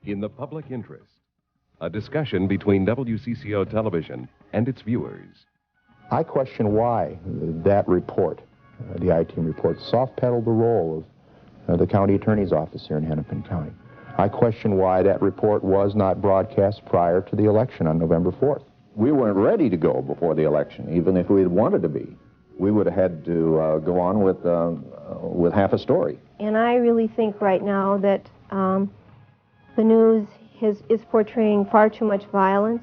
In the public interest, a discussion between WCCO television and its viewers. I question why that report, the I-Team report, soft-pedaled the role of the county attorney's office here in Hennepin County. I question why that report was not broadcast prior to the election on November 4th. We weren't ready to go before the election, even if we had wanted to be. We would have had to go on with half a story. And I really think right now that the news is portraying far too much violence.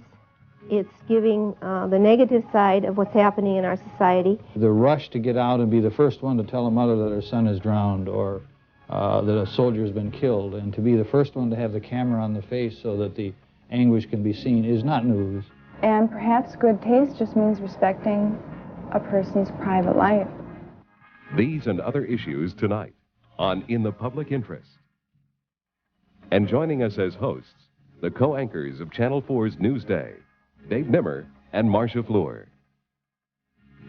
It's giving the negative side of what's happening in our society. The rush to get out and be the first one to tell a mother that her son is drowned or that a soldier has been killed, and to be the first one to have the camera on the face so that the anguish can be seen is not news. And perhaps good taste just means respecting a person's private life. These and other issues tonight on In the Public Interest. And joining us as hosts, the co-anchors of Channel 4's Newsday, Dave Nimmer and Marcia Fleur.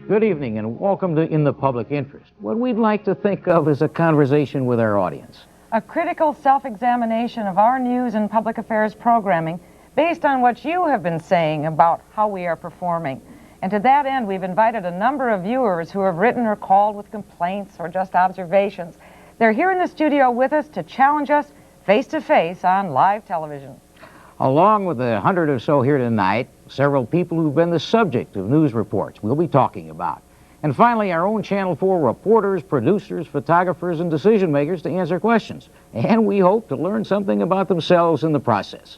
Good evening and welcome to In the Public Interest. What we'd like to think of as a conversation with our audience. A critical self-examination of our news and public affairs programming based on what you have been saying about how we are performing. And to that end, we've invited a number of viewers who have written or called with complaints or just observations. They're here in the studio with us to challenge us face-to-face on live television. Along with 100 or so here tonight, several people who've been the subject of news reports we'll be talking about. And finally, our own Channel 4 reporters, producers, photographers, and decision makers to answer questions. And we hope to learn something about themselves in the process.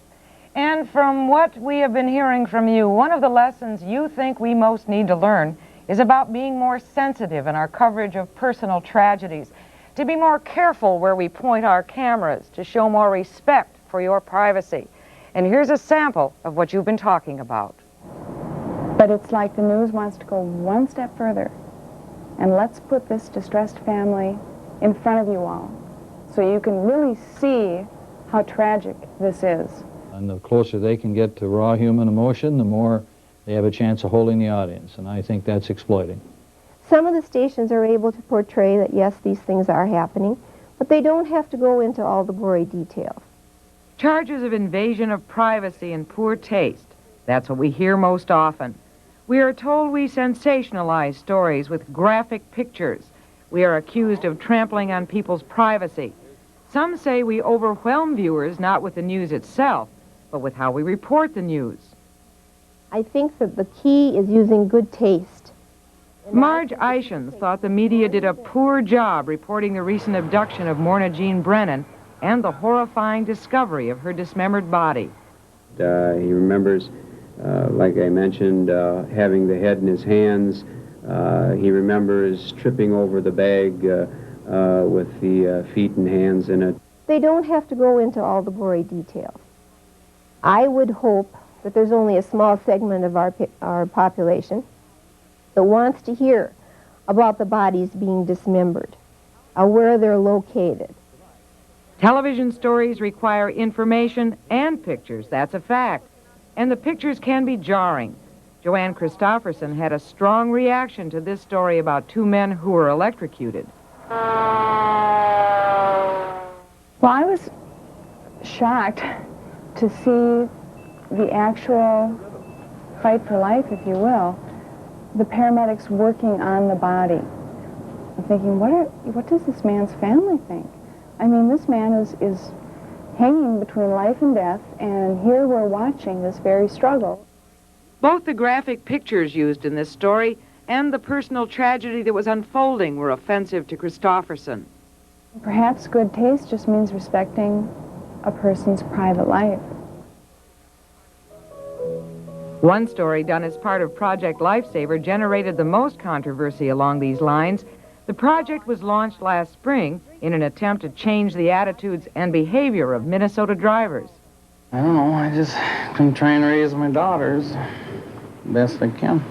And from what we have been hearing from you, one of the lessons you think we most need to learn is about being more sensitive in our coverage of personal tragedies, to be more careful where we point our cameras, to show more respect for your privacy. And here's a sample of what you've been talking about. But it's like the news wants to go one step further. And let's put this distressed family in front of you all so you can really see how tragic this is. And the closer they can get to raw human emotion, the more they have a chance of holding the audience. And I think that's exploiting. Some of the stations are able to portray that, yes, these things are happening, but they don't have to go into all the gory details. Charges of invasion of privacy and poor taste. That's what we hear most often. We are told we sensationalize stories with graphic pictures. We are accused of trampling on people's privacy. Some say we overwhelm viewers not with the news itself, but with how we report the news. I think that the key is using good taste. Marge Ishans thought the media did a poor job reporting the recent abduction of Morna Jean Brennan and the horrifying discovery of her dismembered body. He remembers, like I mentioned, having the head in his hands. He remembers tripping over the bag with the feet and hands in it. They don't have to go into all the gory details. I would hope that there's only a small segment of our population that wants to hear about the bodies being dismembered, where they're located. Television stories require information and pictures, that's a fact. And the pictures can be jarring. Joanne Christofferson had a strong reaction to this story about two men who were electrocuted. Well, I was shocked to see the actual fight for life, if you will, the paramedics working on the body. I'm thinking, what does this man's family think? I mean, this man is hanging between life and death, and here we're watching this very struggle. Both the graphic pictures used in this story and the personal tragedy that was unfolding were offensive to Christofferson. Perhaps good taste just means respecting a person's private life. One story done as part of Project Lifesaver generated the most controversy along these lines. The project was launched last spring in an attempt to change the attitudes and behavior of Minnesota drivers. I don't know, I just been trying to raise my daughters best I can.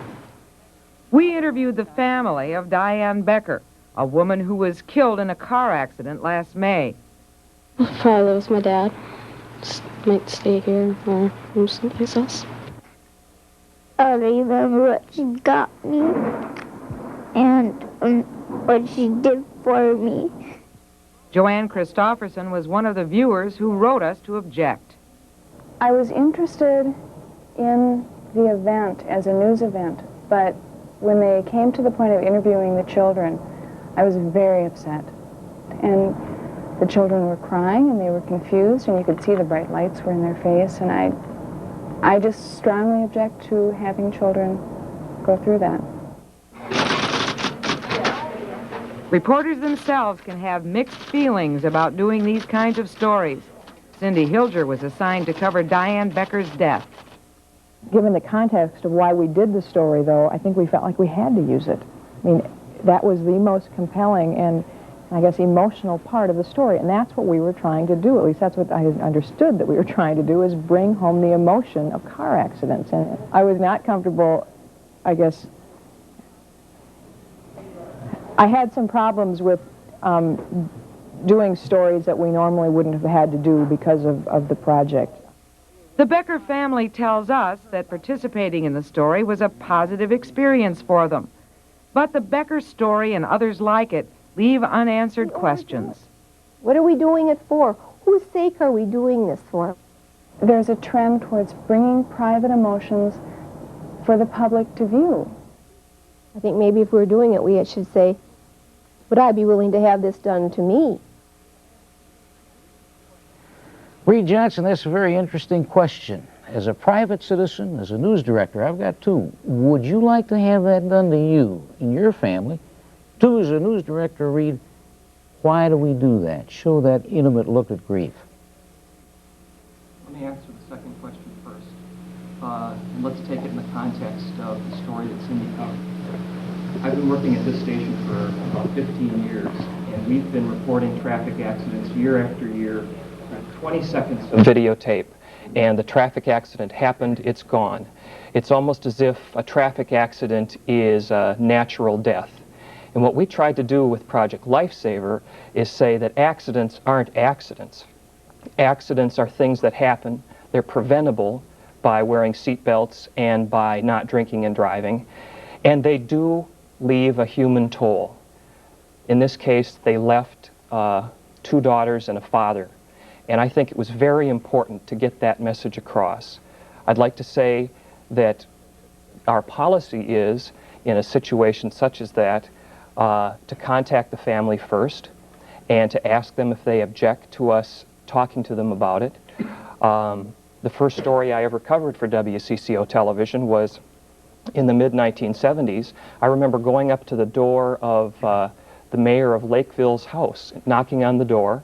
We interviewed the family of Diane Becker, a woman who was killed in a car accident last May. I'll probably live with my dad. Just might stay here or move someplace else. I remember what she got me and what she did for me. Joanne Christofferson was one of the viewers who wrote us to object. I was interested in the event as a news event, but when they came to the point of interviewing the children, I was very upset. And the children were crying and they were confused, and you could see the bright lights were in their face, and I just strongly object to having children go through that. Reporters themselves can have mixed feelings about doing these kinds of stories. Cindy Hilger was assigned to cover Diane Becker's death. Given the context of why we did the story, though, I think we felt like we had to use it. I mean, that was the most compelling and, I guess, emotional part of the story, and that's what we were trying to do. At least that's what I understood that we were trying to do, is bring home the emotion of car accidents. And I was not comfortable, I guess. I had some problems with doing stories that we normally wouldn't have had to do because of the project. The Becker family tells us that participating in the story was a positive experience for them. But the Becker story and others like it leave unanswered questions. What are we doing it for? Whose sake are we doing this for? There's a trend towards bringing private emotions for the public to view. I think maybe if we were doing it, we should say, would I be willing to have this done to me? Reed Johnson, that's a very interesting question. As a private citizen, as a news director, I've got two. Would you like to have that done to you and your family? Two, as a news director, Reed, why do we do that? Show that intimate look at grief. Let me answer the second question first. And let's take it in the context of the story that Cindy covered. I've been working at this station for about 15 years, and we've been reporting traffic accidents year after year with 20 seconds of videotape. And the traffic accident happened, it's gone. It's almost as if a traffic accident is a natural death. And what we tried to do with Project Lifesaver is say that accidents aren't accidents. Accidents are things that happen. They're preventable by wearing seat belts and by not drinking and driving. And they do leave a human toll. In this case, they left 2 daughters and a father. And I think it was very important to get that message across. I'd like to say that our policy is, in a situation such as that, to contact the family first and to ask them if they object to us talking to them about it. The first story I ever covered for WCCO television was in the mid-1970s. I remember going up to the door of the mayor of Lakeville's house, knocking on the door,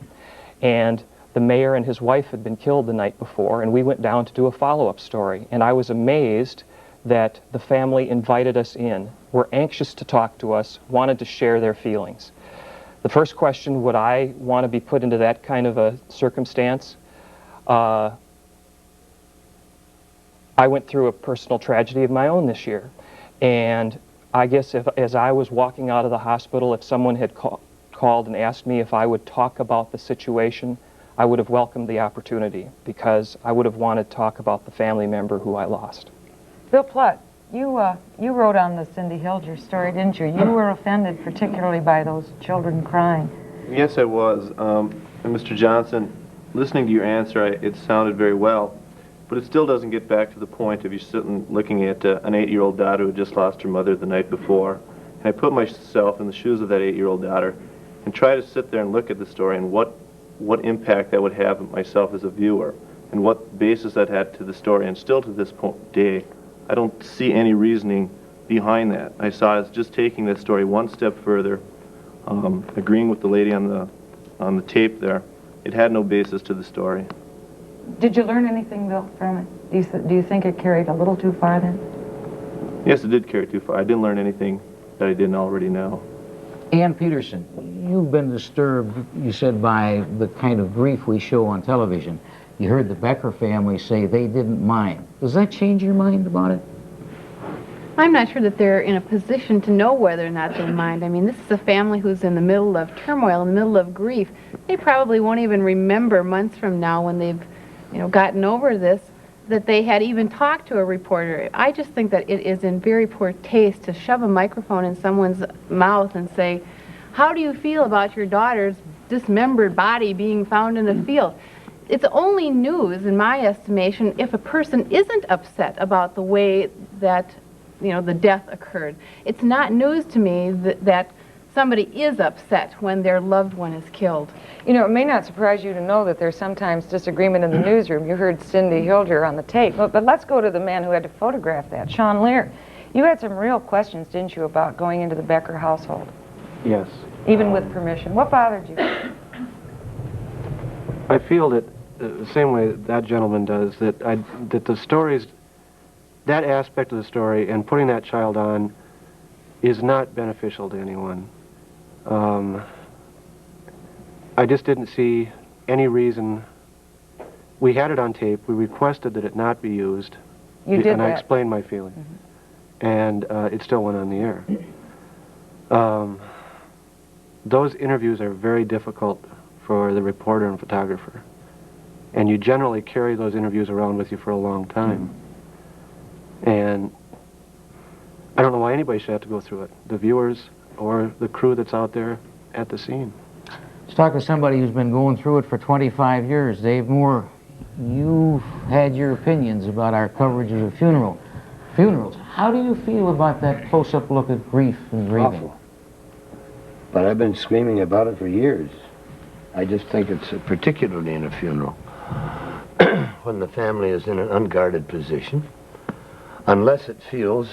and the mayor and his wife had been killed the night before, and we went down to do a follow-up story. And I was amazed that the family invited us in, were anxious to talk to us, wanted to share their feelings. The first question, would I want to be put into that kind of a circumstance? I went through a personal tragedy of my own this year. And I guess as I was walking out of the hospital, if someone had called and asked me if I would talk about the situation, I would have welcomed the opportunity, because I would have wanted to talk about the family member who I lost. Bill Plutt, you wrote on the Cindy Hilger story, didn't you? You were offended particularly by those children crying. Yes, I was. And Mr. Johnson, listening to your answer, it sounded very well, but it still doesn't get back to the point of you sitting looking at an 8-year-old daughter who just lost her mother the night before. And I put myself in the shoes of that 8-year-old daughter and try to sit there and look at the story and what impact that would have on myself as a viewer and what basis that had to the story. And still to this day, I don't see any reasoning behind that. I saw it as just taking that story one step further, agreeing with the lady on the tape there. It had no basis to the story. Did you learn anything, Bill, from it? Do you think it carried a little too far then? Yes, it did carry too far. I didn't learn anything that I didn't already know. Ann Peterson, you've been disturbed, you said, by the kind of grief we show on television. You heard the Becker family say they didn't mind. Does that change your mind about it? I'm not sure that they're in a position to know whether or not they mind. I mean, this is a family who's in the middle of turmoil, in the middle of grief. They probably won't even remember months from now, when they've, gotten over this, that they had even talked to a reporter. I just think that it is in very poor taste to shove a microphone in someone's mouth and say, how do you feel about your daughter's dismembered body being found in a field? it's only news, in my estimation, if a person isn't upset about the way that, you know, the death occurred. It's not news to me that somebody is upset when their loved one is killed. You know, it may not surprise you to know that there's sometimes disagreement in the newsroom. You heard Cindy Hilger on the tape. But let's go to the man who had to photograph that, Sean Lear. You had some real questions, didn't you, about going into the Becker household? Yes. Even with permission. What bothered you? I feel that the same way that gentleman does, that the stories, that aspect of the story and putting that child on is not beneficial to anyone. I just didn't see any reason. We had it on tape. We requested that it not be used. You did and that. I explained my feeling. Mm-hmm. And it still went on the air. Those interviews are very difficult for the reporter and photographer. And you generally carry those interviews around with you for a long time. Mm-hmm. And I don't know why anybody should have to go through it, the viewers or the crew that's out there at the scene. Let's talk to somebody who's been going through it for 25 years. Dave Moore, you've had your opinions about our coverage of funerals. How do you feel about that close-up look at grief and grieving? Awful. But I've been screaming about it for years. I just think it's particularly in a funeral when the family is in an unguarded position, unless it feels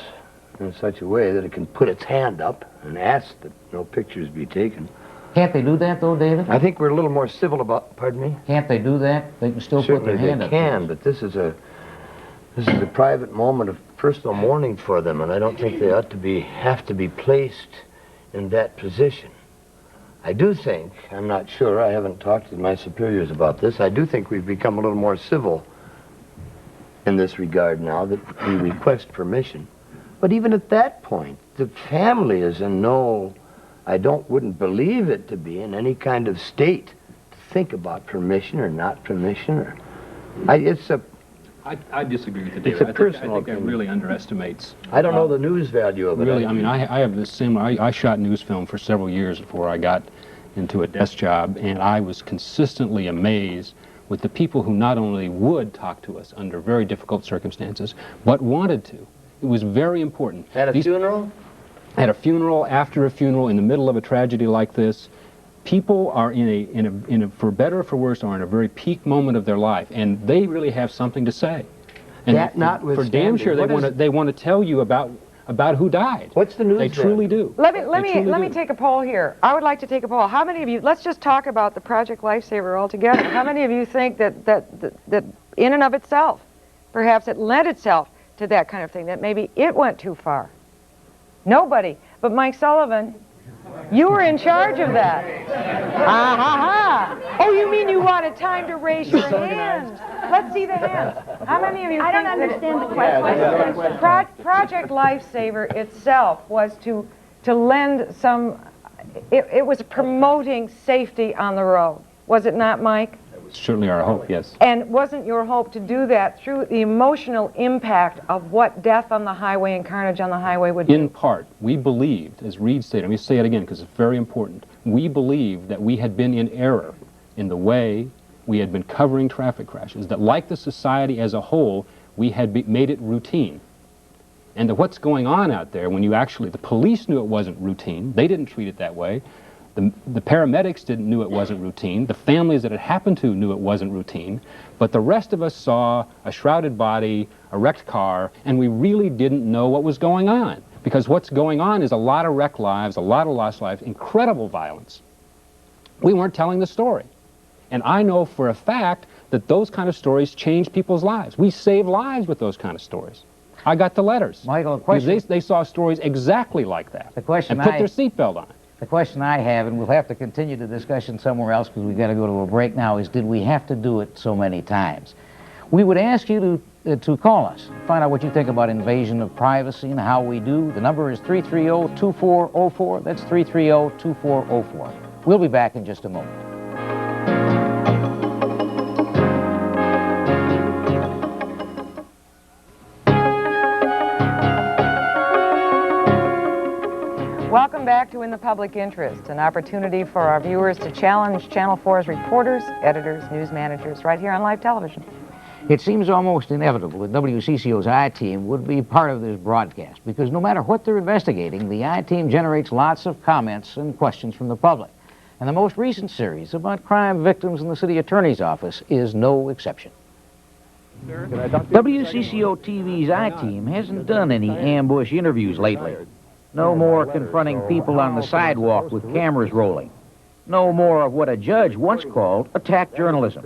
in such a way that it can put its hand up and ask that no pictures be taken. Can't they do that, though, David? I think we're a little more civil about, pardon me? Can't they do that? They can still put their hand up. Certainly they can, but this is a private moment of personal mourning for them, and I don't think they ought to have to be placed in that position. I do think, I'm not sure, I haven't talked to my superiors about this, I do think we've become a little more civil in this regard now that we request permission. But even at that point, the family is in no, wouldn't believe it to be in any kind of state to think about permission or not permission. I disagree with you, David. It's a personal I think that really underestimates. I don't know the news value of it. Really, I mean, I have this similar, I shot news film for several years before I got into a desk job, and I was consistently amazed with the people who not only would talk to us under very difficult circumstances, but wanted to. It was very important. At a funeral? At a funeral, after a funeral, in the middle of a tragedy like this, people are in a for better or for worse, are in a very peak moment of their life, and they really have something to say. And that notwithstanding, for damn sure, they want to tell you about who died. What's the news? They truly do. Let me take a poll here. I would like to take a poll. How many of you? Let's just talk about the Project Lifesaver altogether. How many of you think that in and of itself, perhaps it lent itself to that kind of thing, that maybe it went too far? Nobody. But Mike Sullivan, you were in charge of that. Oh, you mean you wanted time to raise your hand? Let's see the hands. How many of you I don't think understand the question. Project Lifesaver itself was to lend some, it was promoting safety on the road. Was it not, Mike? Certainly our hope, yes. And wasn't your hope to do that through the emotional impact of what death on the highway and carnage on the highway would do? In part, we believed, as Reed stated, let me say it again because it's very important, we believed that we had been in error in the way we had been covering traffic crashes, that like the society as a whole, we had made it routine. And that what's going on out there, when you actually, the police knew it wasn't routine, they didn't treat it that way. The paramedics knew it wasn't routine. The families that it happened to knew it wasn't routine. But the rest of us saw a shrouded body, a wrecked car, and we really didn't know what was going on. Because what's going on is a lot of wrecked lives, a lot of lost lives, incredible violence. We weren't telling the story. And I know for a fact that those kind of stories change people's lives. We save lives with those kind of stories. I got the letters. Michael, a question. They saw stories exactly like that. The question and put their seatbelt on. The question I have, and we'll have to continue the discussion somewhere else because we've got to go to a break now, is did we have to do it so many times? We would ask you to call us, find out what you think about invasion of privacy and how we do. The number is 330-2404. That's 330-2404. We'll be back in just a moment. Welcome back to In the Public Interest, an opportunity for our viewers to challenge Channel 4's reporters, editors, news managers, right here on live television. It seems almost inevitable that WCCO's I-Team would be part of this broadcast because no matter what they're investigating, the I-Team generates lots of comments and questions from the public. And the most recent series about crime victims in the city attorney's office is no exception. WCCO-TV's I-Team hasn't done any ambush interviews lately. No more confronting people on the sidewalk with cameras rolling. No more of what a judge once called attack journalism.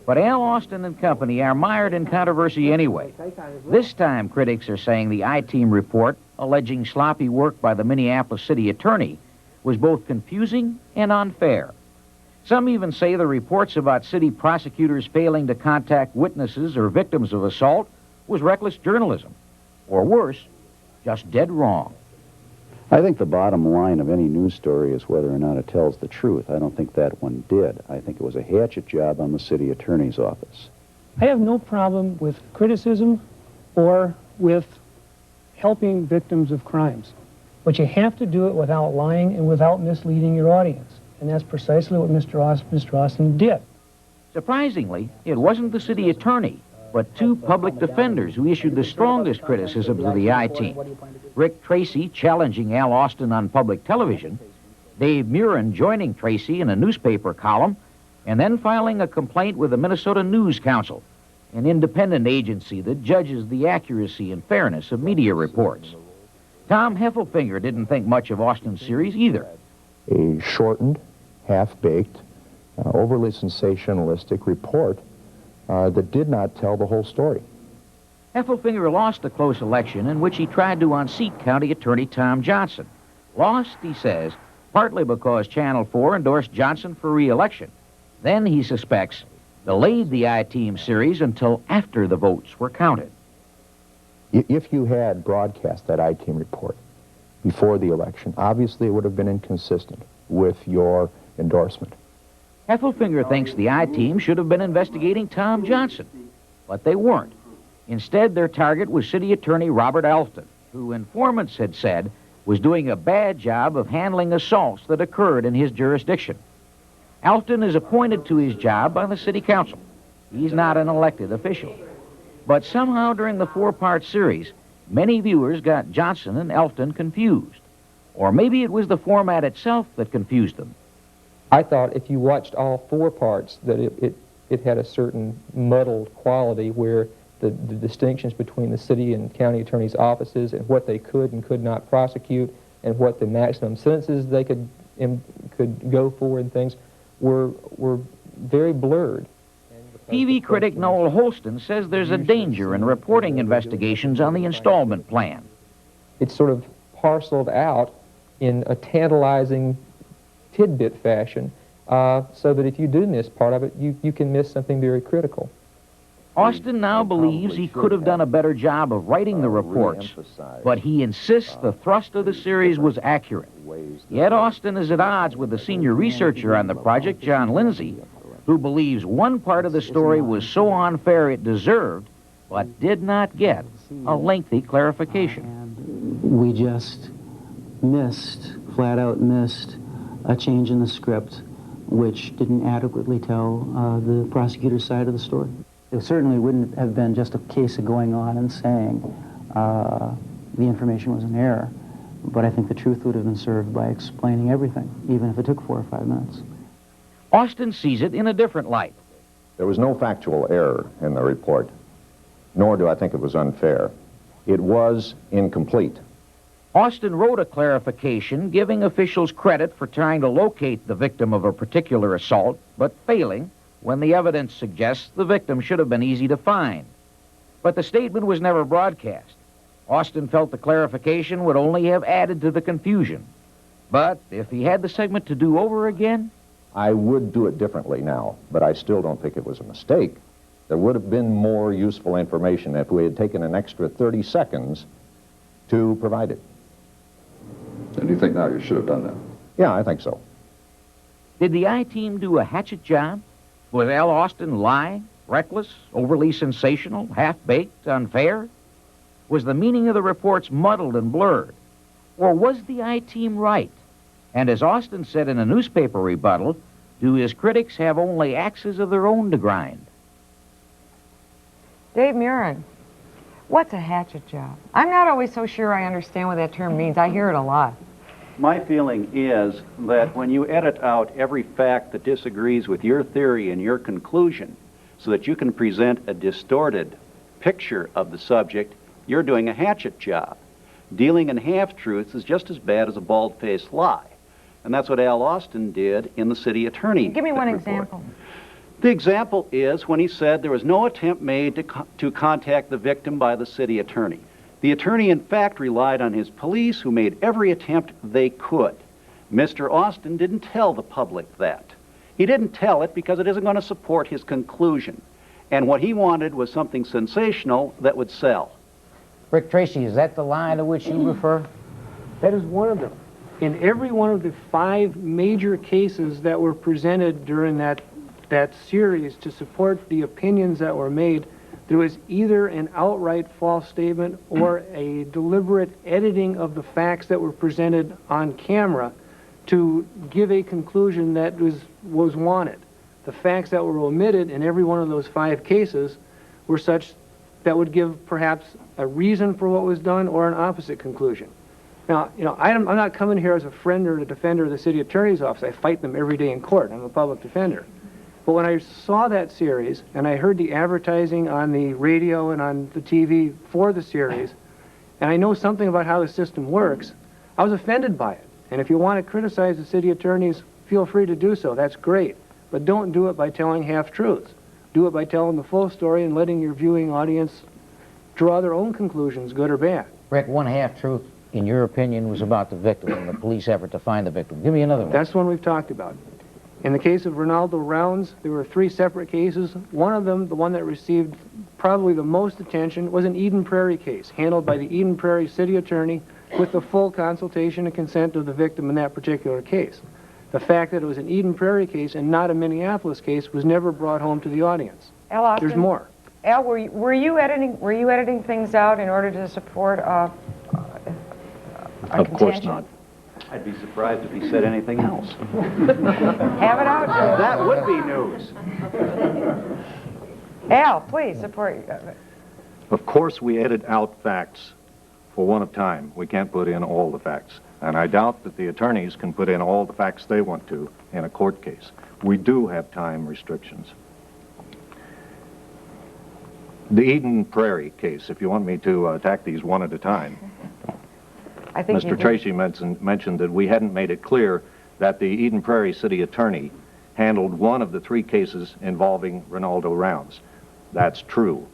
But Al Austin and company are mired in controversy anyway. This time, critics are saying the I-Team report, alleging sloppy work by the Minneapolis city attorney, was both confusing and unfair. Some even say the reports about city prosecutors failing to contact witnesses or victims of assault was reckless journalism. Or worse, just dead wrong. I think the bottom line of any news story is whether or not it tells the truth. I don't think that one did. I think it was a hatchet job on the city attorney's office. I have no problem with criticism or with helping victims of crimes. But you have to do it without lying and without misleading your audience. And that's precisely what Mr. Austin did. Surprisingly, it wasn't the city attorney, but two public defenders who issued the strongest criticisms of the I-Team. Rick Tracy challenging Al Austin on public television, Dave Murin joining Tracy in a newspaper column, and then filing a complaint with the Minnesota News Council, an independent agency that judges the accuracy and fairness of media reports. Tom Heffelfinger didn't think much of Austin's series either. A shortened, half-baked, overly sensationalistic report that did not tell the whole story. Heffelfinger lost a close election in which he tried to unseat County Attorney Tom Johnson. Lost, he says, partly because Channel 4 endorsed Johnson for re-election. Then, he suspects, delayed the I-Team series until after the votes were counted. If you had broadcast that I-Team report before the election, obviously it would have been inconsistent with your endorsement. Heffelfinger thinks the I-Team should have been investigating Tom Johnson, but they weren't. Instead, their target was City Attorney Robert Alfton, who informants had said was doing a bad job of handling assaults that occurred in his jurisdiction. Alfton is appointed to his job by the City Council. He's not an elected official. But somehow during the four-part series, many viewers got Johnson and Alfton confused. Or maybe it was the format itself that confused them. I thought if you watched all four parts that it had a certain muddled quality where the distinctions between the city and county attorney's offices and what they could and could not prosecute and what the maximum sentences they could go for and things were very blurred. TV critic Noel Holston says there's a danger in reporting investigations on the installment plan. It's sort of parceled out in a tantalizing tidbit fashion so that if you do miss part of it, you can miss something very critical. Austin now believes he could have done a better job of writing the reports, but he insists the thrust of the series was accurate. Yet Austin is at odds with the senior researcher on the project, John Lindsay, who believes one part of the story was so unfair it deserved, but did not get a lengthy clarification. We just flat out missed, a change in the script which didn't adequately tell the prosecutor's side of the story. It certainly wouldn't have been just a case of going on and saying the information was an error, but I think the truth would have been served by explaining everything, even if it took 4 or 5 minutes. Austin sees it in a different light. There was no factual error in the report, nor do I think it was unfair. It was incomplete. Austin wrote a clarification giving officials credit for trying to locate the victim of a particular assault, but failing when the evidence suggests the victim should have been easy to find. But the statement was never broadcast. Austin felt the clarification would only have added to the confusion. But if he had the segment to do over again, I would do it differently now, but I still don't think it was a mistake. There would have been more useful information if we had taken an extra 30 seconds to provide it. And you think now you should have done that? Yeah, I think so. Did the I-Team do a hatchet job? Was Al Austin lying, reckless, overly sensational, half-baked, unfair? Was the meaning of the reports muddled and blurred? Or was the I-team right? And as Austin said in a newspaper rebuttal, do his critics have only axes of their own to grind? Dave Murin, what's a hatchet job? I'm not always so sure I understand what that term means. I hear it a lot. My feeling is that when you edit out every fact that disagrees with your theory and your conclusion so that you can present a distorted picture of the subject, you're doing a hatchet job. Dealing in half-truths is just as bad as a bald-faced lie. And that's what Al Austin did in the city attorney Give me one report. example. The example is when he said there was no attempt made to contact the victim by the city attorney. The attorney, in fact, relied on his police, who made every attempt they could. Mr. Austin didn't tell the public that. He didn't tell it because it isn't going to support his conclusion. And what he wanted was something sensational that would sell. Rick Tracy, is that the lie to which you refer? That is one of them. In every one of the 5 major cases that were presented during that series to support the opinions that were made, there was either an outright false statement or a deliberate editing of the facts that were presented on camera to give a conclusion that was wanted. The facts that were omitted in every one of those 5 cases were such that would give perhaps a reason for what was done or an opposite conclusion. Now, I'm not coming here as a friend or a defender of the city attorney's office. I fight them every day in court. I'm a public defender. But when I saw that series and I heard the advertising on the radio and on the TV for the series, and I know something about how the system works, I was offended by it. And if you want to criticize the city attorneys, feel free to do so. That's great. But don't do it by telling half-truths. Do it by telling the full story and letting your viewing audience draw their own conclusions, good or bad. Rick, one half-truth, in your opinion, was about the victim and the police effort to find the victim. Give me another one. That's one we've talked about. In the case of Ronaldo Rounds, there were 3 separate cases. One of them, the one that received probably the most attention, was an Eden Prairie case, handled by the Eden Prairie city attorney with the full consultation and consent of the victim in that particular case. The fact that it was an Eden Prairie case and not a Minneapolis case was never brought home to the audience. Al Austin, there's more. Al, were you editing things out in order to support a Of course contention? not. I'd be surprised if he said anything else. Have it out. That would be news. Al, please support. Of course we edit out facts for want of time. We can't put in all the facts. And I doubt that the attorneys can put in all the facts they want to in a court case. We do have time restrictions. The Eden Prairie case, if you want me to attack these one at a time. I think Mr. Tracy mentioned that we hadn't made it clear that the Eden Prairie city attorney handled one of the 3 cases involving Ronaldo Rounds. That's true.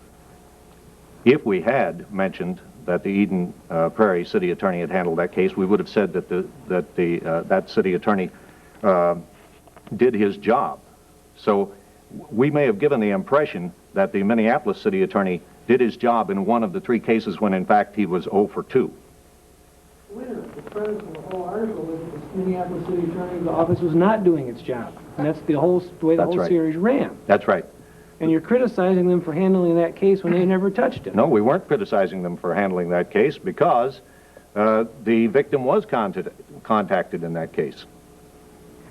If we had mentioned that the Eden Prairie city attorney had handled that case, we would have said that that city attorney did his job. So we may have given the impression that the Minneapolis city attorney did his job in one of the 3 cases when in fact he was 0 for 2. The premise of the whole article was that the Minneapolis City Attorney's Office was not doing its job. And that's the way the whole series ran. That's right. And you're criticizing them for handling that case when they never touched it. No, we weren't criticizing them for handling that case because the victim was contacted in that case.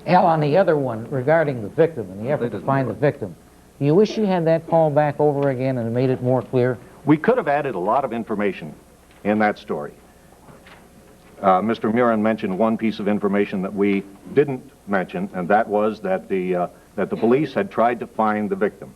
Al, on the other one, regarding the victim and the effort to find the victim, do you wish you had that call back over again and made it more clear? We could have added a lot of information in that story. Mr. Murin mentioned one piece of information that we didn't mention, and that was that the police had tried to find the victim.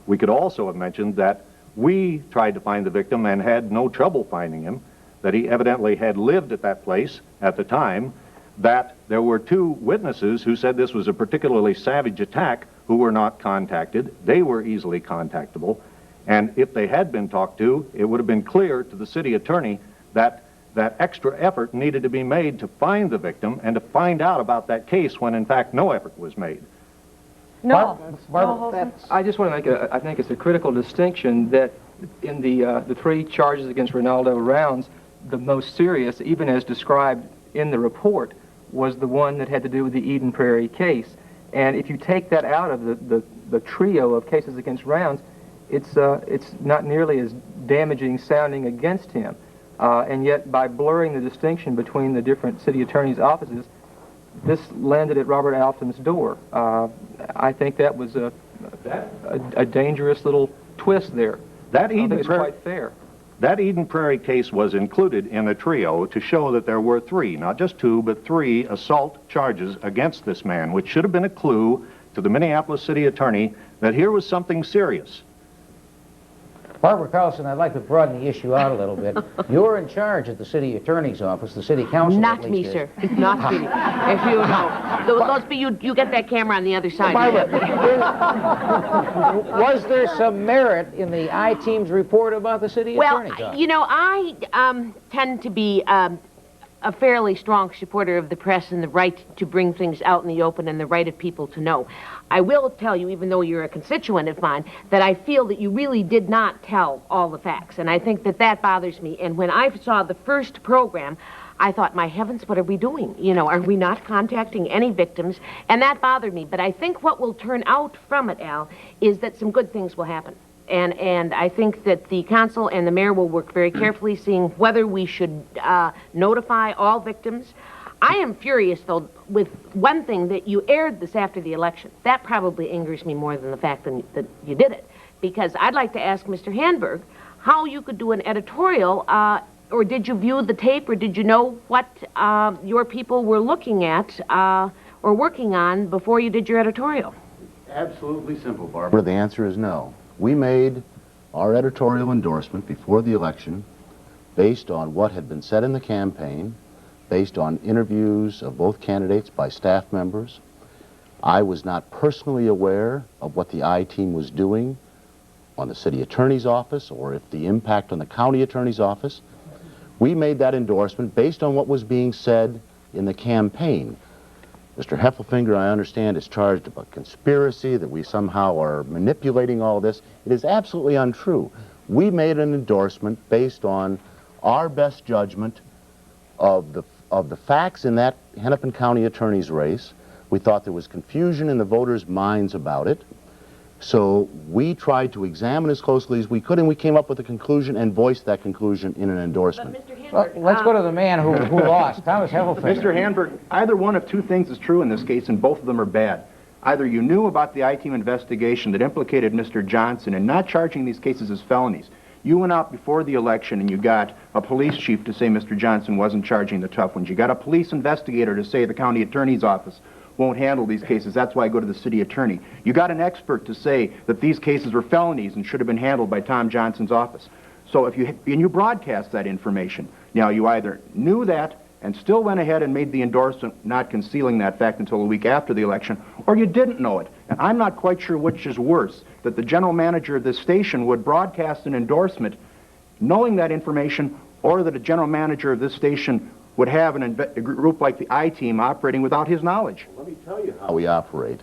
We could also have mentioned that we tried to find the victim and had no trouble finding him, that he evidently had lived at that place at the time, that there were 2 witnesses who said this was a particularly savage attack who were not contacted. They were easily contactable, and if they had been talked to, it would have been clear to the city attorney that extra effort needed to be made to find the victim and to find out about that case when in fact no effort was made. No. I just want to make I think it's a critical distinction that in the 3 charges against Ronaldo Rounds, the most serious, even as described in the report, was the one that had to do with the Eden Prairie case. And if you take that out of the trio of cases against Rounds, it's not nearly as damaging sounding against him. And yet, by blurring the distinction between the different city attorneys' offices, this landed at Robert Alton's door. I think that was a dangerous little twist there. I don't think it's quite fair. That Eden Prairie case was included in the trio to show that there were three, not just two, but three assault charges against this man, which should have been a clue to the Minneapolis city attorney that here was something serious. Barbara Carlson, I'd like to broaden the issue out a little bit. You're in charge at the city attorney's office, the city council. Not me, sir. Not me. If you know. You get that camera on the other side. Was there some merit in the I-Team's report about the city attorney's office? Well, you know, I tend to be a fairly strong supporter of the press and the right to bring things out in the open and the right of people to know. I will tell you, even though you're a constituent of mine, that I feel that you really did not tell all the facts, and I think that that bothers me. And when I saw the first program, I thought, my heavens, what are we doing? You know, are we not contacting any victims? And that bothered me. But I think what will turn out from it, Al, is that some good things will happen. And I think that the council and the mayor will work very carefully, seeing whether we should notify all victims. I am furious, though, with one thing that you aired this after the election. That probably angers me more than the fact that you did it. Because I'd like to ask Mr. Handberg how you could do an editorial, or did you view the tape, or did you know what your people were looking at or working on before you did your editorial? Absolutely simple, Barbara. The answer is no. We made our editorial endorsement before the election based on what had been said in the campaign, based on interviews of both candidates by staff members. I was not personally aware of what the I-Team was doing on the city attorney's office or if the impact on the county attorney's office. We made that endorsement based on what was being said in the campaign. Mr. Heffelfinger, I understand, is charged of a conspiracy, that we somehow are manipulating all this. It is absolutely untrue. We made an endorsement based on our best judgment of the facts in that Hennepin County attorney's race. We thought there was confusion in the voters' minds about it. So we tried to examine as closely as we could, and we came up with a conclusion and voiced that conclusion in an endorsement. Well, let's go to the man who lost, Thomas Heffelfinger. Mr. Handberg, either one of two things is true in this case, and both of them are bad. Either you knew about the I-Team investigation that implicated Mr. Johnson in not charging these cases as felonies. You went out before the election and you got a police chief to say Mr. Johnson wasn't charging the tough ones. You got a police investigator to say the county attorney's office won't handle these cases. That's why I go to the city attorney. You got an expert to say that these cases were felonies and should have been handled by Tom Johnson's office. So if you broadcast that information, now you either knew that and still went ahead and made the endorsement, not concealing that fact until a week after the election, or you didn't know it. And I'm not quite sure which is worse, that the general manager of this station would broadcast an endorsement knowing that information, or that a general manager of this station would have a group like the I-Team operating without his knowledge. Let me tell you how we operate.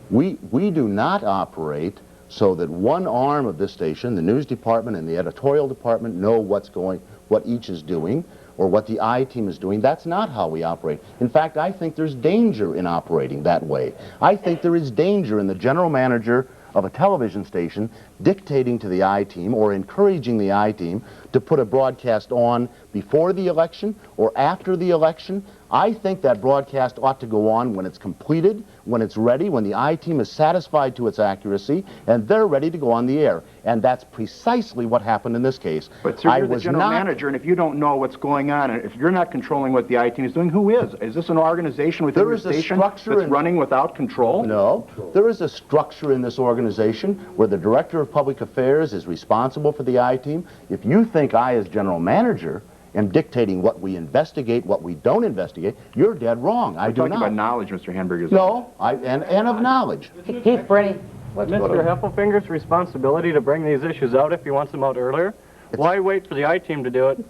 We do not operate so that one arm of this station, the news department and the editorial department, know what each is doing or what the I-Team is doing. That's not how we operate. In fact, I think there's danger in operating that way. I think there is danger in the general manager of a television station dictating to the I-Team or encouraging the I-Team to put a broadcast on before the election or after the election. I think that broadcast ought to go on when it's completed, when it's ready, when the I-Team is satisfied to its accuracy, and they're ready to go on the air. And that's precisely what happened in this case. But sir, you're the general manager, and if you don't know what's going on, and if you're not controlling what the I-Team is doing, who is? Is this an organization within your station that's running without control? No. There is a structure in this organization where the director of public affairs is responsible for the I-Team. If you think I, as general manager, am dictating what we investigate, what we don't investigate, you're dead wrong. I do not. We're talking about knowledge, Mr. Handberg. No, and of knowledge. Keith Brady. Mr. Heffelfinger's responsibility to bring these issues out if he wants them out earlier. Why wait for the I-Team to do it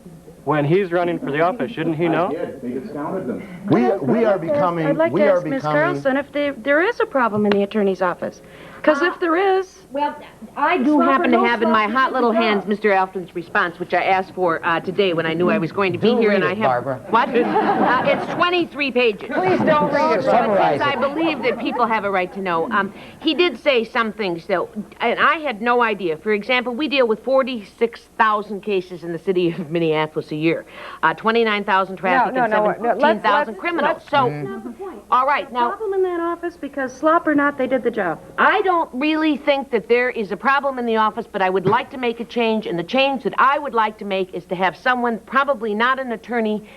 when he's running for the office? Shouldn't he know? They discounted them. We are becoming... I'd like to ask Ms. Carlson if there is a problem in the attorney's office. Because if there is... Well, I do happen to have in my hot little hands Mr. Alfton's response, which I asked for today when I knew I was going to be here, and I have... Barbara. What? It's 23 pages. Please don't read it, But summarize since it. I believe that people have a right to know, he did say some things, though, and I had no idea. For example, we deal with 46,000 cases in the city of Minneapolis a year, 29,000 traffic and 17,000 criminals. So, all right, now... problem in that office because slop or not, they did the job. I don't really think that there is a problem in the office, but I would like to make a change, and the change that I would like to make is to have someone, probably not an attorney,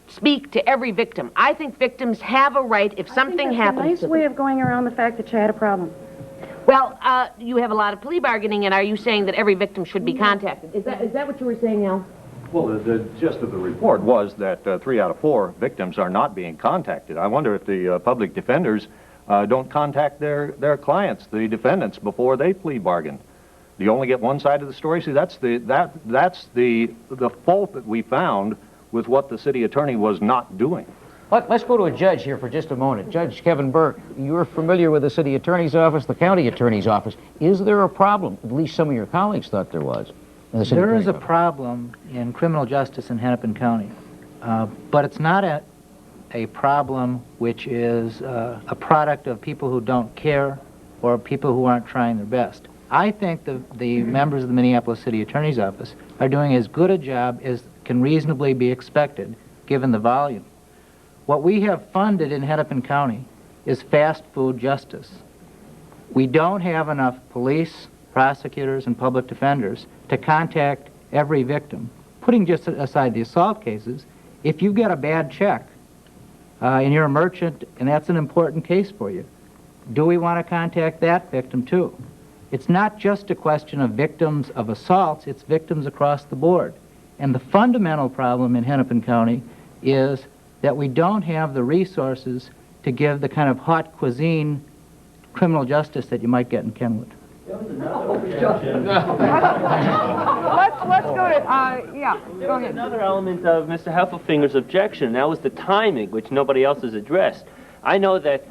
speak to every victim. I think victims have a right if something happens Nice to way them. of going around the fact that you had a problem. Well, you have a lot of plea bargaining, and are you saying that every victim should be contacted? Is that what you were saying, Al? Well, the gist of the report was that 3 out of 4 victims are not being contacted. I wonder if the public defenders don't contact their clients, the defendants, before they plea bargain. Do you only get one side of the story? See, that's the fault that we found with what the city attorney was not doing. Let's go to a judge here for just a moment. Judge Kevin Burke, you're familiar with the city attorney's office, the county attorney's office. Is there a problem? At least some of your colleagues thought there was. In the city There is attorney's a office. problem in criminal justice in Hennepin County, but it's not a problem which is a product of people who don't care or people who aren't trying their best. I think the members of the Minneapolis City Attorney's Office are doing as good a job as can reasonably be expected given the volume. What we have funded in Hennepin County is fast food justice. We don't have enough police, prosecutors, and public defenders to contact every victim. Putting just aside the assault cases, if you get a bad check and you're a merchant and that's an important case for you, do we want to contact that victim too? It's not just a question of victims of assaults, it's victims across the board. And the fundamental problem in Hennepin County is that we don't have the resources to give the kind of haute cuisine criminal justice that you might get in Kenwood. Let's go to, yeah, go ahead. Another element of Mr. Heffelfinger's objection, that was the timing, which nobody else has addressed. I know that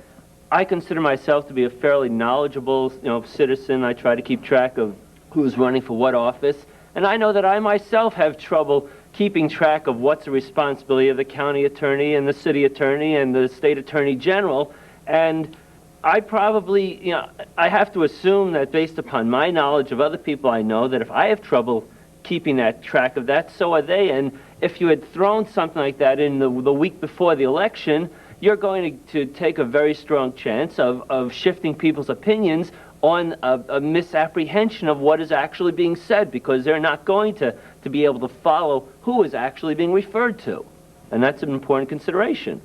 I consider myself to be a fairly knowledgeable, citizen. I try to keep track of who's running for what office, and I know that I myself have trouble keeping track of what's the responsibility of the county attorney and the city attorney and the state attorney general, and I probably, I have to assume that based upon my knowledge of other people I know, that if I have trouble keeping that track of that, so are they. And if you had thrown something like that in the week before the election, you're going to take a very strong chance of shifting people's opinions on a misapprehension of what is actually being said, because they're not going to be able to follow who is actually being referred to. And that's an important consideration.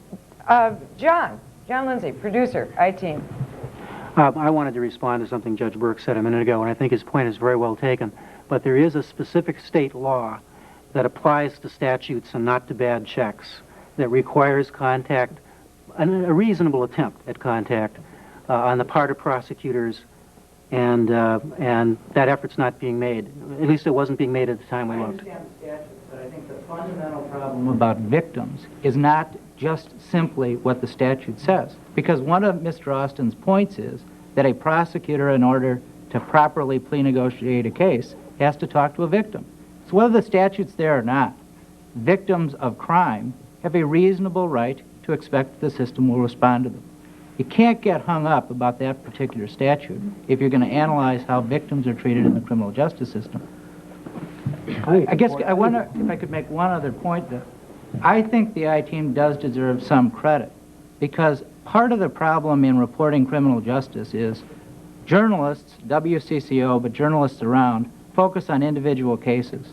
John Lindsay, producer, I-Team. I wanted to respond to something Judge Burke said a minute ago, and I think his point is very well taken. But there is a specific state law that applies to statutes and not to bad checks that requires contact, a reasonable attempt at contact on the part of prosecutors, and that effort's not being made. At least it wasn't being made at the time we looked. I understand the statute, but I think the fundamental problem about victims is not just simply what the statute says. Because one of Mr. Austin's points is that a prosecutor, in order to properly plea negotiate a case, has to talk to a victim. So whether the statute's there or not, victims of crime have a reasonable right to expect the system will respond to them. You can't get hung up about that particular statute if you're going to analyze how victims are treated in the criminal justice system. I guess I wonder if I could make one other point that I think the I-Team does deserve some credit, because part of the problem in reporting criminal justice is journalists, WCCO, but journalists around, focus on individual cases.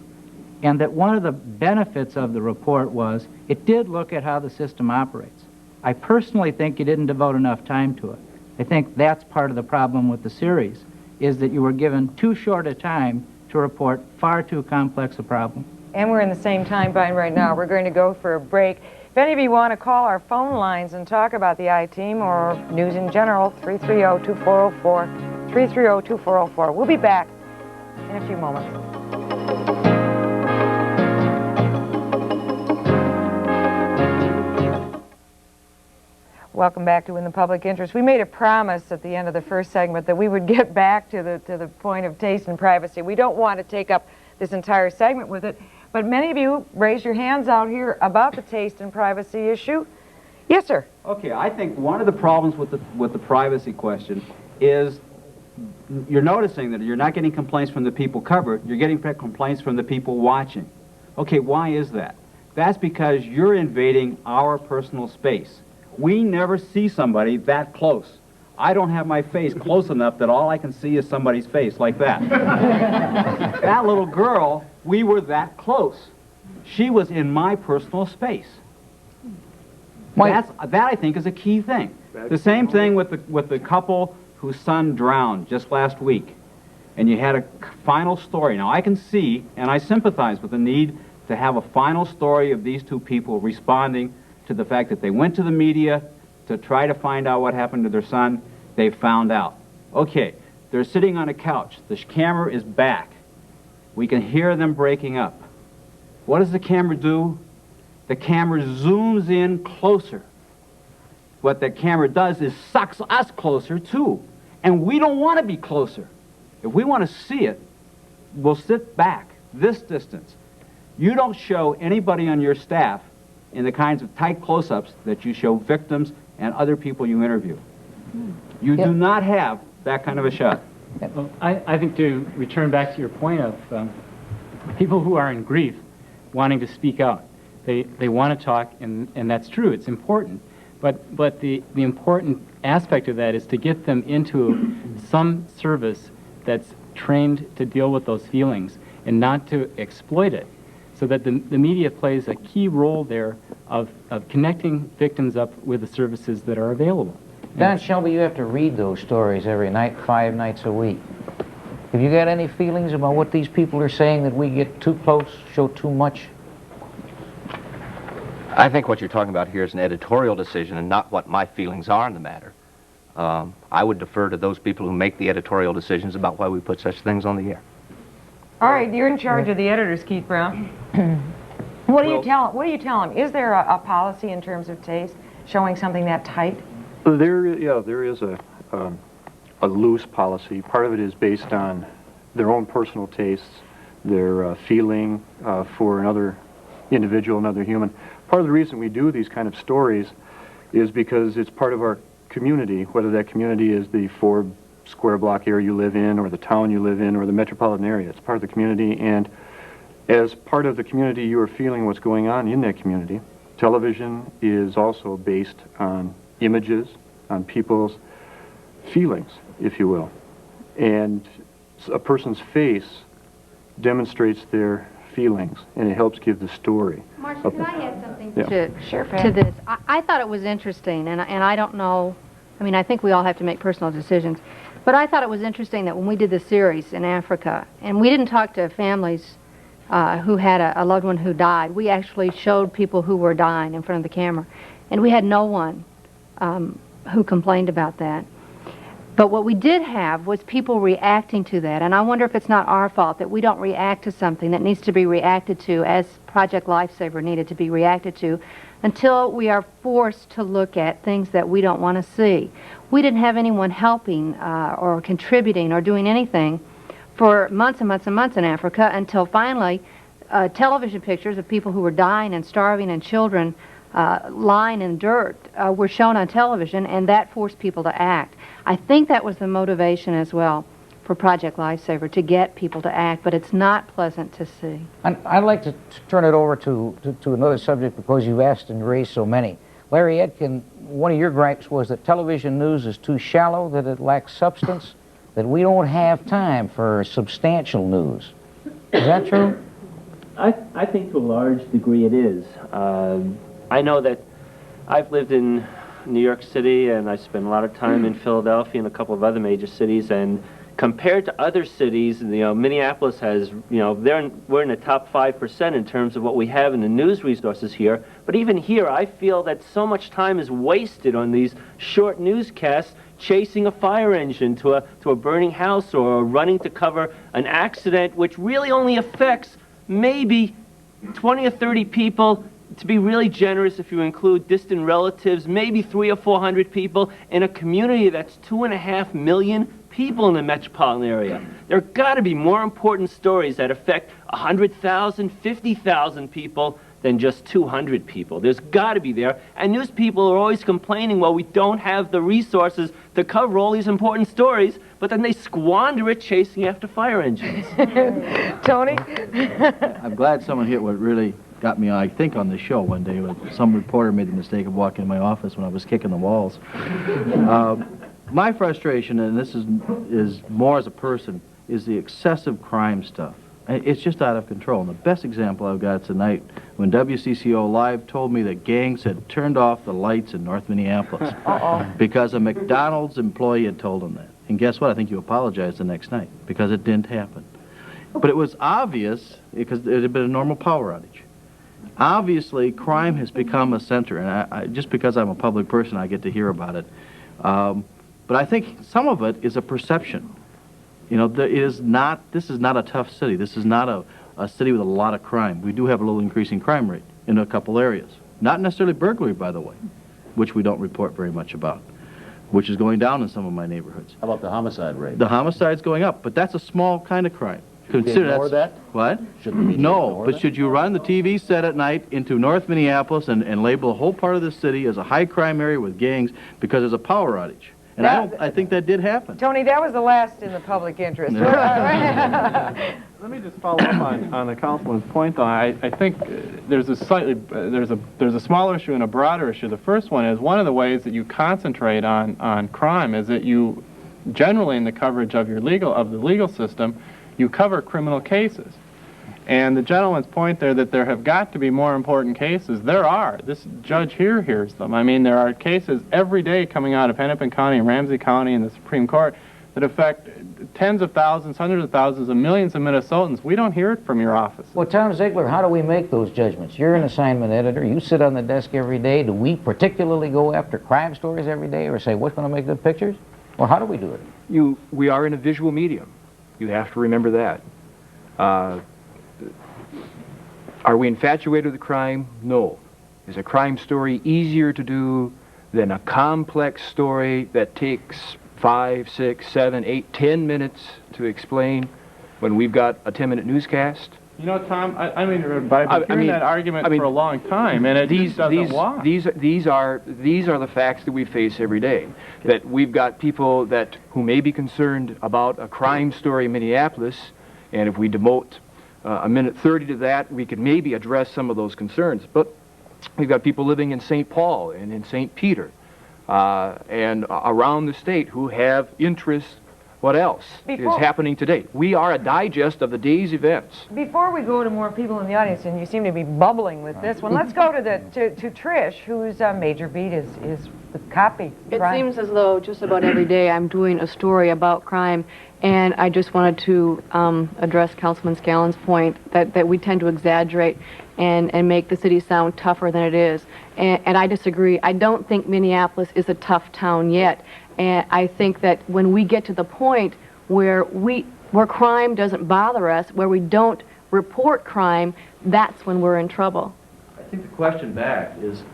And that one of the benefits of the report was it did look at how the system operates. I personally think you didn't devote enough time to it. I think that's part of the problem with the series, is that you were given too short a time to report far too complex a problem. And we're in the same time bind right now. We're going to go for a break. If any of you want to call our phone lines and talk about the I-Team or news in general, 330-2404, 330-2404. We'll be back in a few moments. Welcome back to In the Public Interest. We made a promise at the end of the first segment that we would get back to the point of taste and privacy. We don't want to take up this entire segment with it, but many of you raised your hands out here about the taste and privacy issue. Yes, sir. Okay, I think one of the problems with the privacy question is you're noticing that you're not getting complaints from the people covered, you're getting complaints from the people watching. Okay, why is that? That's because you're invading our personal space. We never see somebody that close. I don't have my face close enough that all I can see is somebody's face like that. That little girl, we were that close. She was in my personal space. That I think is a key thing. The same thing with the couple whose son drowned just last week. And you had a final story. Now I can see and I sympathize with the need to have a final story of these two people responding to the fact that they went to the media to try to find out what happened to their son. They found out. Okay, they're sitting on a couch. The camera is back. We can hear them breaking up. What does the camera do? The camera zooms in closer. What the camera does is sucks us closer too. And we don't want to be closer. If we want to see it, we'll sit back this distance. You don't show anybody on your staff in the kinds of tight close-ups that you show victims and other people you interview. You do not have that kind of a shot. Well, I think to return back to your point of people who are in grief wanting to speak out, they want to talk, and that's true, it's important. But the important aspect of that is to get them into some service that's trained to deal with those feelings and not to exploit it. So that the media plays a key role there of connecting victims up with the services that are available. Don Shelby, you have to read those stories every night, 5 nights a week. Have you got any feelings about what these people are saying, that we get too close, show too much? I think what you're talking about here is an editorial decision and not what my feelings are in the matter. I would defer to those people who make the editorial decisions about why we put such things on the air. All right, you're in charge of the editors, Keith Brown. What do you tell them? Is there a policy in terms of taste showing something that tight? There is a loose policy. Part of it is based on their own personal tastes, their feeling for another individual, another human. Part of the reason we do these kind of stories is because it's part of our community, whether that community is the 4 square block area you live in, or the town you live in, or the metropolitan area. It's part of the community, and as part of the community, you are feeling what's going on in that community. Television is also based on images, on people's feelings, if you will. And a person's face demonstrates their feelings, and it helps give the story. Marcia, can I add something Yeah. to this? I thought it was interesting, and I don't know, I mean, I think we all have to make personal decisions, but I thought it was interesting that when we did the series in Africa, and we didn't talk to families who had a loved one who died, we actually showed people who were dying in front of the camera, and we had no one who complained about that. But what we did have was people reacting to that, and I wonder if it's not our fault that we don't react to something that needs to be reacted to as Project Lifesaver needed to be reacted to until we are forced to look at things that we don't want to see. We didn't have anyone helping or contributing or doing anything for months and months and months in Africa until finally television pictures of people who were dying and starving and children lying in dirt were shown on television, and that forced people to act. I think that was the motivation as well for Project Lifesaver, to get people to act, but it's not pleasant to see. I'd like to turn it over to another subject because you've asked and raised so many. Larry Edkin, one of your gripes was that television news is too shallow, that it lacks substance, that we don't have time for substantial news. Is that true? I think to a large degree it is. I know that I've lived in New York City, and I spent a lot of time in Philadelphia and a couple of other major cities, and compared to other cities, Minneapolis has, we're in the top 5% in terms of what we have in the news resources here. But even here, I feel that so much time is wasted on these short newscasts, chasing a fire engine to a burning house, or running to cover an accident, which really only affects maybe 20 or 30 people to be really generous if you include distant relatives, maybe 300 or 400 people in a community that's 2.5 million people in the metropolitan area. There have got to be more important stories that affect 100,000, 50,000 people than just 200 people. There's got to be there. And news people are always complaining, well, we don't have the resources to cover all these important stories, but then they squander it chasing after fire engines. Tony? I'm glad someone hit what really got me, I think, on the show one day. Some reporter made the mistake of walking in my office when I was kicking the walls. My frustration, and this is more as a person, is the excessive crime stuff. It's just out of control. And the best example I've got tonight, when WCCO Live told me that gangs had turned off the lights in North Minneapolis because a McDonald's employee had told them that. And guess what? I think you apologized the next night because it didn't happen. But it was obvious because it had been a normal power outage. Obviously, crime has become a center, and just because I'm a public person, I get to hear about it. But I think some of it is a perception. You know, this is not a tough city. This is not a city with a lot of crime. We do have a little increasing crime rate in a couple areas. Not necessarily burglary, by the way, which we don't report very much about, which is going down in some of my neighborhoods. How about the homicide rate? The homicide's going up, but that's a small kind of crime. Consider ignore that? What? Should the media No, ignore but that? should you run the TV set at night into North Minneapolis and label a whole part of the city as a high crime area with gangs because there's a power outage? And I think that did happen. Tony, that was the last in the public interest. Let me just follow up on the councilman's point, though. I think there's a smaller issue and a broader issue. The first one is one of the ways that you concentrate on crime is that you generally in the coverage of the legal system, you cover criminal cases. And the gentleman's point there that there have got to be more important cases, there are. This judge here hears them. I mean, there are cases every day coming out of Hennepin County and Ramsey County and the Supreme Court that affect tens of thousands, hundreds of thousands, and millions of Minnesotans. We don't hear it from your office. Well, Tom Ziegler, how do we make those judgments? You're an assignment editor. You sit on the desk every day. Do we particularly go after crime stories every day or say what's going to make good pictures? Or how do we do it? We are in a visual medium. You have to remember that. Are we infatuated with crime? No. Is a crime story easier to do than a complex story that takes 5, 6, 7, 8, 10 minutes to explain when we've got a 10-minute newscast? You know, Tom, I've been hearing that argument for a long time, and it just doesn't walk. These are the facts that we face every day. That we've got people who may be concerned about a crime story in Minneapolis, and if we devote a minute 30 to that, we could maybe address some of those concerns. But we've got people living in St. Paul and in St. Peter and around the state who have interests. What else is happening today? We are a digest of the day's events. Before we go to more people in the audience, and you seem to be bubbling with this one, let's go to Trish, whose major beat is the copy. It seems as though just about every day I'm doing a story about crime, and I just wanted to address Councilman Scallon's point that we tend to exaggerate and make the city sound tougher than it is. And I disagree. I don't think Minneapolis is a tough town yet. And I think that when we get to the point where crime doesn't bother us, where we don't report crime, that's when we're in trouble. I think the question back is,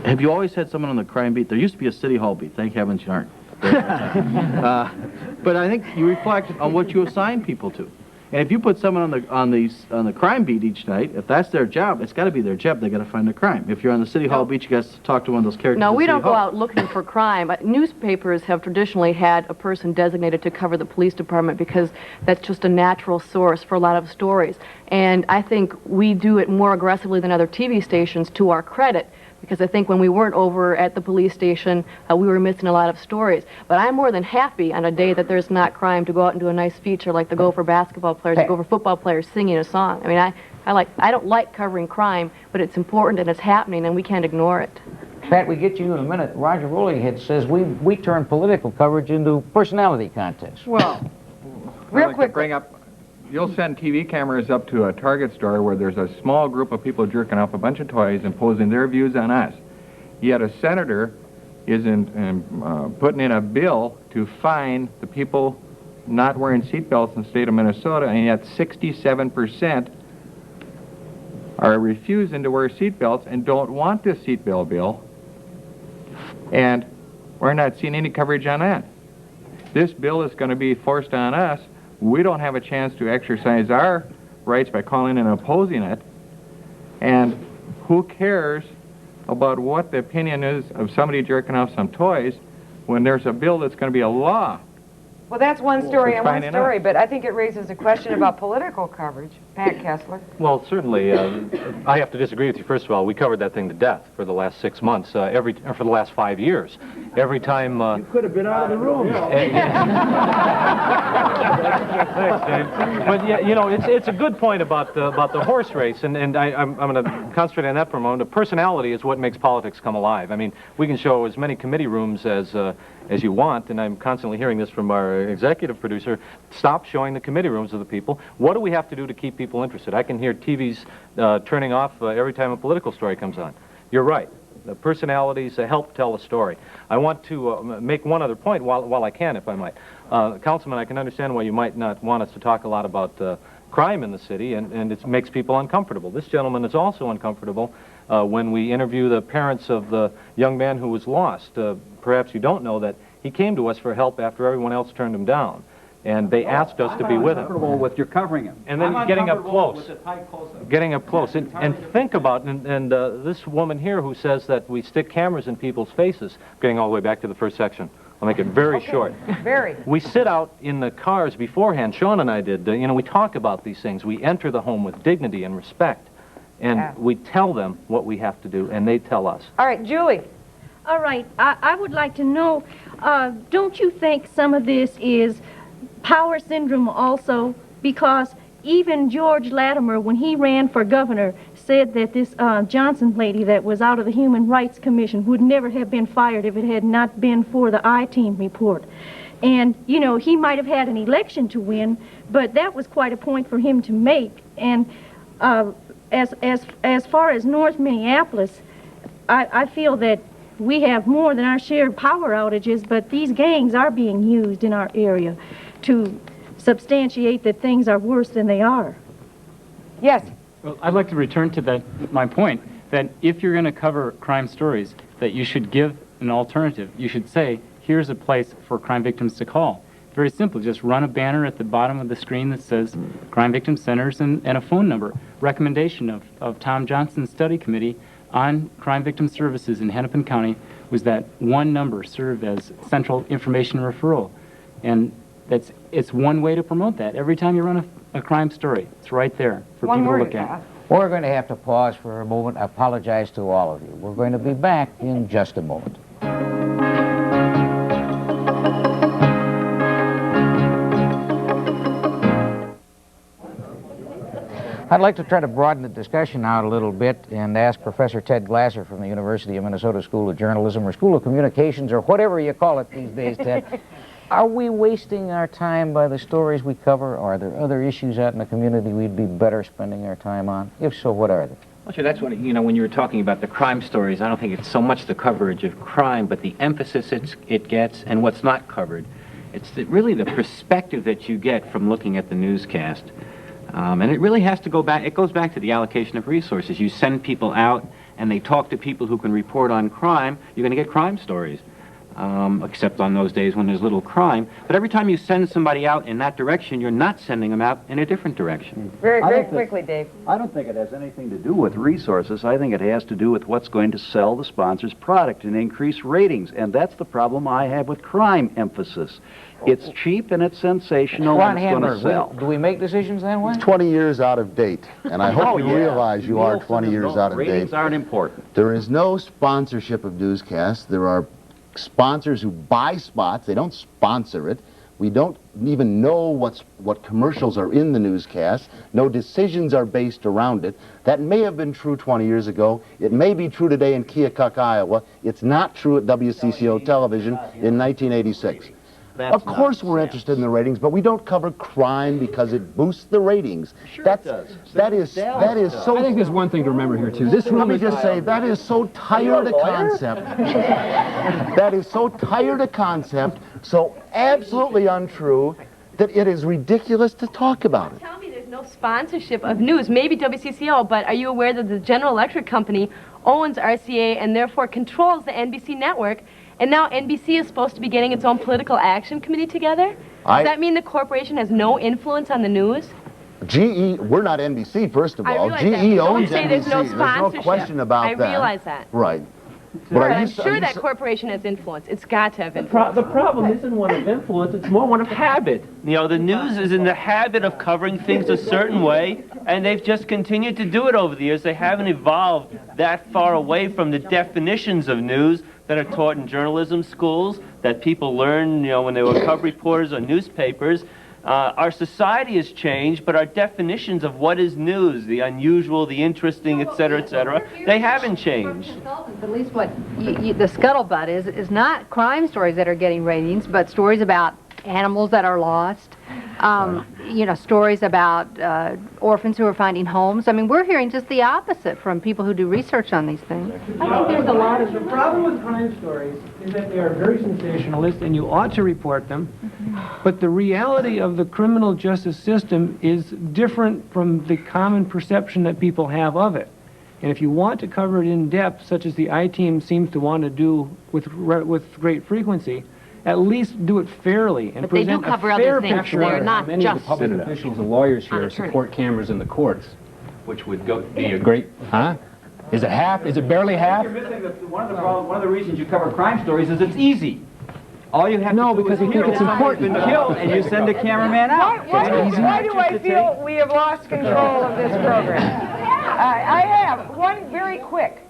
have you always had someone on the crime beat? There used to be a city hall beat. Thank heavens you aren't. But I think you reflect on what you assign people to. And if you put someone on the crime beat each night, if that's their job, it's got to be their job. They got to find the crime. If you're on the city hall beat, you got to talk to one of those characters. No, we don't go out looking for crime. Newspapers have traditionally had a person designated to cover the police department because that's just a natural source for a lot of stories. And I think we do it more aggressively than other TV stations, to our credit, because I think when we weren't over at the police station, we were missing a lot of stories. But I'm more than happy on a day that there's not crime to go out and do a nice feature like the Gopher basketball players, the Gopher football players singing a song. I mean, I don't like covering crime, but it's important and it's happening and we can't ignore it. Pat, we get you in a minute. Roger Rowley says we turn political coverage into personality contests. Well, real quick, bring up. You'll send TV cameras up to a Target store where there's a small group of people jerking off a bunch of toys imposing their views on us. Yet a senator is putting in a bill to fine the people not wearing seatbelts in the state of Minnesota, and yet 67% are refusing to wear seatbelts and don't want this seatbelt bill, and we're not seeing any coverage on that. This bill is going to be forced on us. We don't have a chance to exercise our rights by calling and opposing it, and who cares about what the opinion is of somebody jerking off some toys when there's a bill that's going to be a law? Well, that's one story and one finding story, out. but I think it raises a question about political coverage. Pat Kessler. Well, certainly, I have to disagree with you. First of all, we covered that thing to death for the last 6 months, for the last 5 years. Every time... you could have been out of the room. But, yeah, you know, it's a good point about the horse race, and I'm going to concentrate on that for a moment. The personality is what makes politics come alive. I mean, we can show as many committee rooms as you want, and I'm constantly hearing this from our executive producer. Stop showing the committee rooms of the people. What do we have to do to keep people interested? I can hear TVs turning off every time a political story comes on. You're right. The personalities help tell a story. I want to make one other point while I can, if I might. Councilman, I can understand why you might not want us to talk a lot about crime in the city, and it makes people uncomfortable. This gentleman is also uncomfortable when we interview the parents of the young man who was lost. Perhaps you don't know that he came to us for help after everyone else turned him down. And they asked us to be with him. Uncomfortable with your covering him. And then getting up close. With a tight close-up. Getting up close. And think about, this woman here who says that we stick cameras in people's faces, getting all the way back to the first section. I'll make it very short. Very. We sit out in the cars beforehand, Sean and I did, we talk about these things. We enter the home with dignity and respect. And we tell them what we have to do, and they tell us. All right, Julie. All right, I would like to know, don't you think some of this is power syndrome also? Because even George Latimer, when he ran for governor, said that this Johnson lady that was out of the Human Rights Commission would never have been fired if it had not been for the I-Team report. And, you know, he might have had an election to win, but that was quite a point for him to make. And as far as North Minneapolis, I feel that we have more than our share of power outages, but these gangs are being used in our area to substantiate that things are worse than they are. Yes. Well, I'd like to return to my point, that if you're going to cover crime stories, that you should give an alternative. You should say, here's a place for crime victims to call. Very simple, just run a banner at the bottom of the screen that says Crime Victim Centers and a phone number. Recommendation of Tom Johnson's study committee on crime victim services in Hennepin County was that one number served as central information referral. And it's one way to promote that. Every time you run a crime story, it's right there for people to look at. We're going to have to pause for a moment. I apologize to all of you. We're going to be back in just a moment. I'd like to try to broaden the discussion out a little bit and ask Professor Ted Glasser from the University of Minnesota School of Journalism or School of Communications or whatever you call it these days, Ted. Are we wasting our time by the stories we cover? Are there other issues out in the community we'd be better spending our time on? If so, what are they? Well, sure, that's what, when you were talking about the crime stories, I don't think it's so much the coverage of crime, but the emphasis it gets and what's not covered. It's really the perspective that you get from looking at the newscast. And it really has to go back, it goes back to the allocation of resources. You send people out and they talk to people who can report on crime, you're going to get crime stories. Except on those days when there's little crime. But every time you send somebody out in that direction, you're not sending them out in a different direction. Very quickly, Dave. I don't think it has anything to do with resources. I think it has to do with what's going to sell the sponsor's product and increase ratings. And that's the problem I have with crime emphasis. It's cheap and it's sensational and it's going to sell. Do we make decisions that way? It's 20 years out of date, and I hope you realize you are 20 years out of date. Ratings aren't important. There is no sponsorship of newscasts. There are sponsors who buy spots. They don't sponsor it. We don't even know what commercials are in the newscast. No decisions are based around it. That may have been true 20 years ago. It may be true today in Keokuk, Iowa. It's not true at WCCO television in 1986. Of course we're interested in the ratings, but we don't cover crime because it boosts the ratings. Sure That is so... I think there's one thing to remember here, too. Let me just say, that is so tired a concept. That is so tired a concept, so absolutely untrue, that it is ridiculous to talk about it. Tell me there's no sponsorship of news. Maybe WCCO, but are you aware that the General Electric Company owns RCA and therefore controls the NBC network? And now NBC is supposed to be getting its own political action committee together? Does that mean the corporation has no influence on the news? GE, we're not NBC, first of I all. realize GE that. You don't owns say NBC. there's no no sponsorship. question about that. I realize that. Right. But are I'm you, sure that corporation has influence. It's got to have The influence. problem isn't one of influence, it's more one of habit. You know, the news is in the habit of covering things a certain way, and they've just continued to do it over the years. They haven't evolved that far away from the definitions of news that are taught in journalism schools, that people learn, you know, when they were cub reporters or newspapers. Our society has changed, but our definitions of what is news, the unusual, the interesting, et cetera, they haven't changed. At least what the scuttlebutt is not crime stories that are getting ratings, but stories about animals that are lost, you know, stories about orphans who are finding homes. I mean, we're hearing just the opposite from people who do research on these things. I think there's a lot of... The problem with crime stories is that they are very sensationalist, and you ought to report them, but the reality of the criminal justice system is different from the common perception that people have of it. And if you want to cover it in depth, such as the I-Team seems to want to do with great frequency, at least do it fairly and But they do present cover a other fair things. picture. They're not Many of the just public officials and lawyers here support cameras in the courts, which would be a great, huh? Is it half? Is it barely half? You're missing one of the reasons you cover crime stories is it's easy. All you have to do because is we hear think it's that somebody's important. been killed, and you send a cameraman out. Why do I feel we have lost control of this program? I have. One very quick.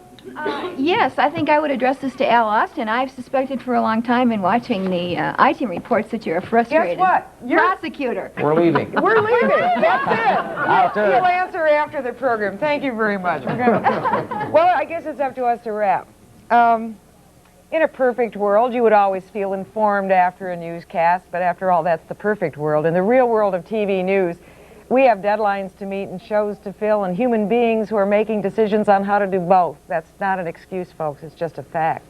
Yes, I think I would address this to Al Austin. I've suspected for a long time in watching the I-Team reports that you're a frustrated prosecutor. We're leaving. We're leaving. That's Out it. there. You'll answer after the program. Thank you very much. Well, I guess it's up to us to wrap. In a perfect world, you would always feel informed after a newscast, but after all, that's the perfect world. In the real world of TV news, we have deadlines to meet and shows to fill and human beings who are making decisions on how to do both. That's not an excuse, folks. It's just a fact.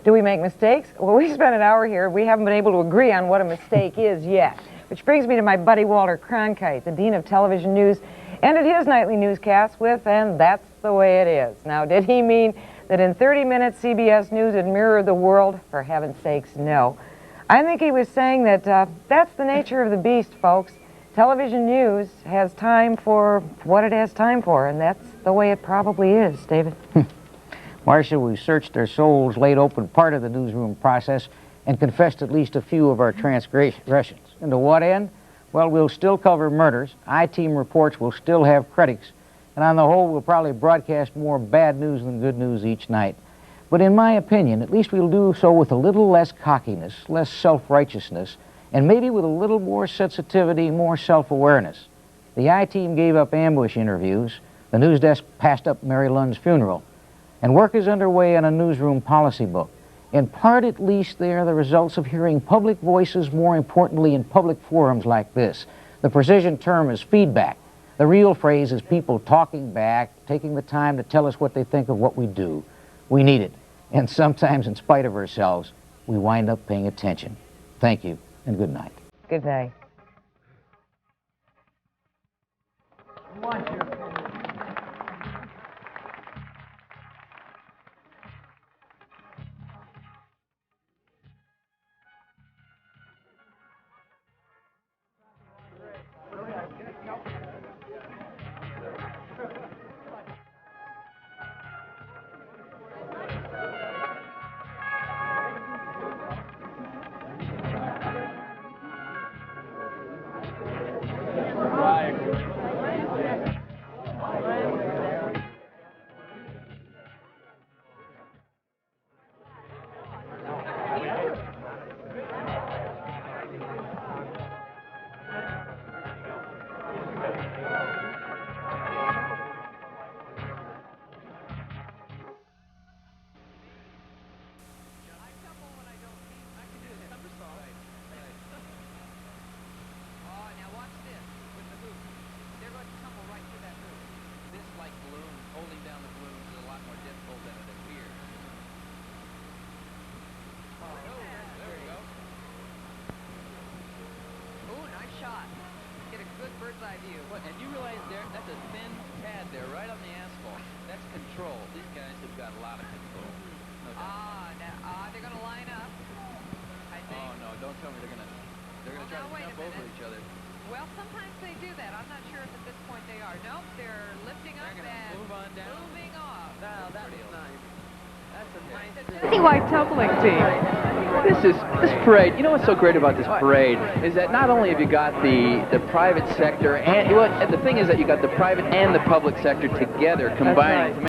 Do we make mistakes? Well, we spent an hour here. We haven't been able to agree on what a mistake is yet. Which brings me to my buddy Walter Cronkite, the Dean of Television News, ended his nightly newscast with, and that's the way it is. Now, did he mean that in 30 minutes CBS News would mirror the world? For heaven's sakes, no. I think he was saying that that's the nature of the beast, folks. Television news has time for what it has time for, and that's the way it probably is, David. Marcia, we've searched our souls, laid open part of the newsroom process, and confessed at least a few of our transgressions. And to what end? Well, we'll still cover murders. I-Team reports will still have critics. And on the whole, we'll probably broadcast more bad news than good news each night. But in my opinion, at least we'll do so with a little less cockiness, less self-righteousness, and maybe with a little more sensitivity, more self-awareness. The I-Team gave up ambush interviews. The news desk passed up Mary Lund's funeral. And work is underway on a newsroom policy book. In part, at least, they are the results of hearing public voices, more importantly, in public forums like this. The precision term is feedback. The real phrase is people talking back, taking the time to tell us what they think of what we do. We need it. And sometimes, in spite of ourselves, we wind up paying attention. Thank you, and good night. Good night. got a lot of control. No doubt. They're going to line up, I think. Oh, no, don't tell me they're going to try to jump over each other. Well, sometimes they do that. I'm not sure if at this point they are. Nope, they're lifting up and move on down. moving off. Wow, that was nice. That's a nice Citywide tumbling team. This parade, you know what's so great about this parade is that not only have you got the private sector and the thing is that you got the private and the public sector together combining to